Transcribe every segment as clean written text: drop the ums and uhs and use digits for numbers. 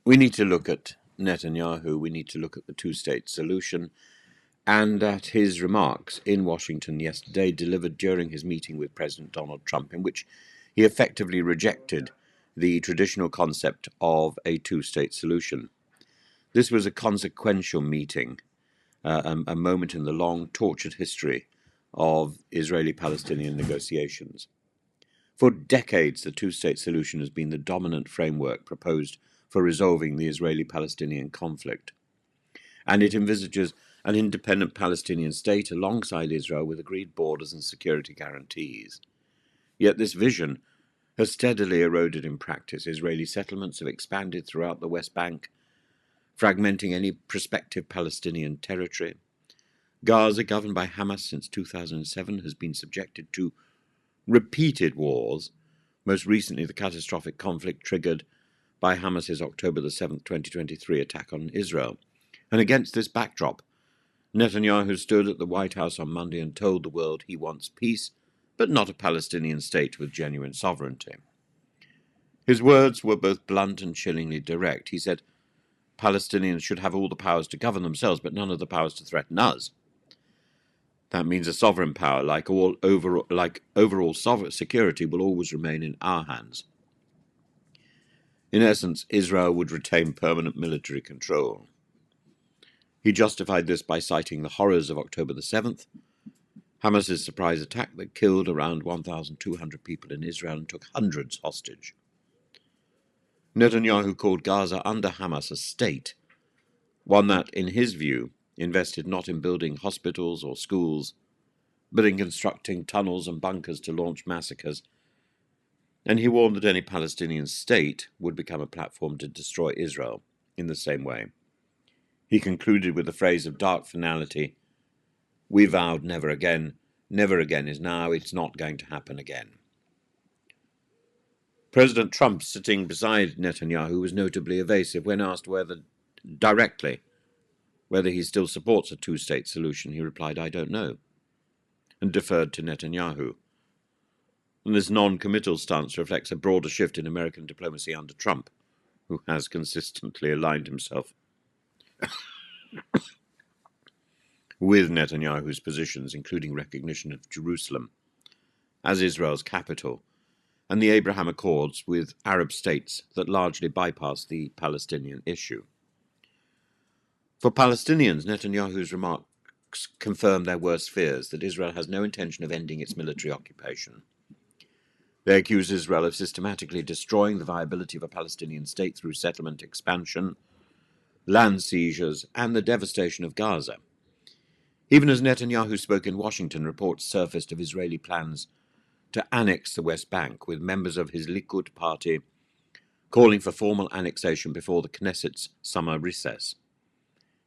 We need to look at Netanyahu, we need to look at the two-state solution, and at his remarks in Washington yesterday, delivered during his meeting with President Donald Trump, in which he effectively rejected the traditional concept of a two-state solution. This was a consequential meeting, a moment in the long, tortured history of Israeli-Palestinian negotiations. For decades, the two-state solution has been the dominant framework proposed for resolving the Israeli-Palestinian conflict, and it envisages an independent Palestinian state alongside Israel with agreed borders and security guarantees. Yet this vision has steadily eroded in practice. Israeli settlements have expanded throughout the West Bank, fragmenting any prospective Palestinian territory. Gaza, governed by Hamas since 2007, has been subjected to repeated wars, most recently the catastrophic conflict triggered by Hamas's October the 7th, 2023 attack on Israel. And against this backdrop, Netanyahu stood at the White House on Monday and told the world he wants peace, but not a Palestinian state with genuine sovereignty. His words were both blunt and chillingly direct. He said, Palestinians should have all the powers to govern themselves, but none of the powers to threaten us. That means a sovereign power, like overall security, will always remain in our hands. In essence, Israel would retain permanent military control. He justified this by citing the horrors of October the 7th, Hamas's surprise attack that killed around 1,200 people in Israel and took hundreds hostage. Netanyahu called Gaza under Hamas a state, one that, in his view, invested not in building hospitals or schools, but in constructing tunnels and bunkers to launch massacres, and he warned that any Palestinian state would become a platform to destroy Israel in the same way. He concluded with the phrase of dark finality, "We vowed never again is now, it's not going to happen again." President Trump, sitting beside Netanyahu, was notably evasive when asked directly whether he still supports a two-state solution. He replied, "I don't know," and deferred to Netanyahu. And this non-committal stance reflects a broader shift in American diplomacy under Trump, who has consistently aligned himself with Netanyahu's positions, including recognition of Jerusalem as Israel's capital, and the Abraham Accords with Arab states that largely bypass the Palestinian issue. For Palestinians, Netanyahu's remarks confirm their worst fears, that Israel has no intention of ending its military occupation. They accuse Israel of systematically destroying the viability of a Palestinian state through settlement expansion, land seizures, and the devastation of Gaza. Even as Netanyahu spoke in Washington, reports surfaced of Israeli plans to annex the West Bank, with members of his Likud party calling for formal annexation before the Knesset's summer recess.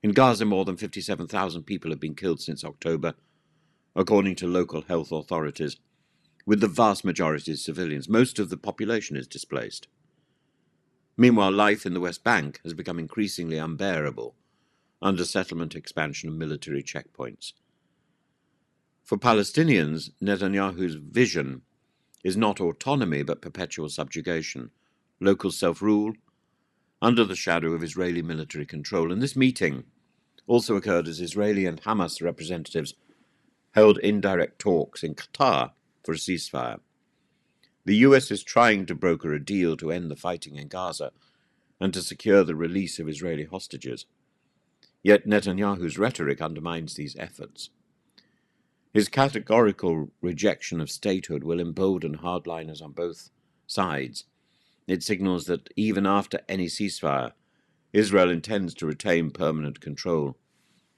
In Gaza, more than 57,000 people have been killed since October, according to local health authorities, with the vast majority civilians. Most of the population is displaced. Meanwhile, life in the West Bank has become increasingly unbearable under settlement expansion and military checkpoints. For Palestinians, Netanyahu's vision is not autonomy but perpetual subjugation, local self-rule, under the shadow of Israeli military control. And this meeting also occurred as Israeli and Hamas representatives held indirect talks in Qatar for a ceasefire. The US is trying to broker a deal to end the fighting in Gaza and to secure the release of Israeli hostages. Yet Netanyahu's rhetoric undermines these efforts. His categorical rejection of statehood will embolden hardliners on both sides. It signals that even after any ceasefire, Israel intends to retain permanent control.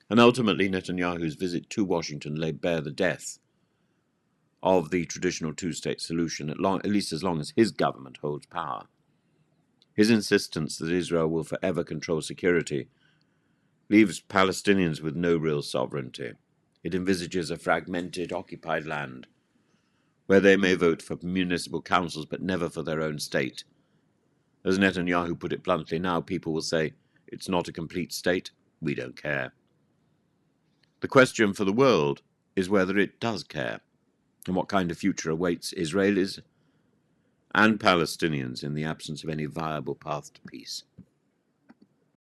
And ultimately, Netanyahu's visit to Washington laid bare the death of the traditional two-state solution, at least as long as his government holds power. His insistence that Israel will forever control security leaves Palestinians with no real sovereignty. It envisages a fragmented, occupied land where they may vote for municipal councils but never for their own state. As Netanyahu put it bluntly, now people will say, "It's not a complete state, we don't care." The question for the world is whether it does care, and what kind of future awaits Israelis and Palestinians in the absence of any viable path to peace.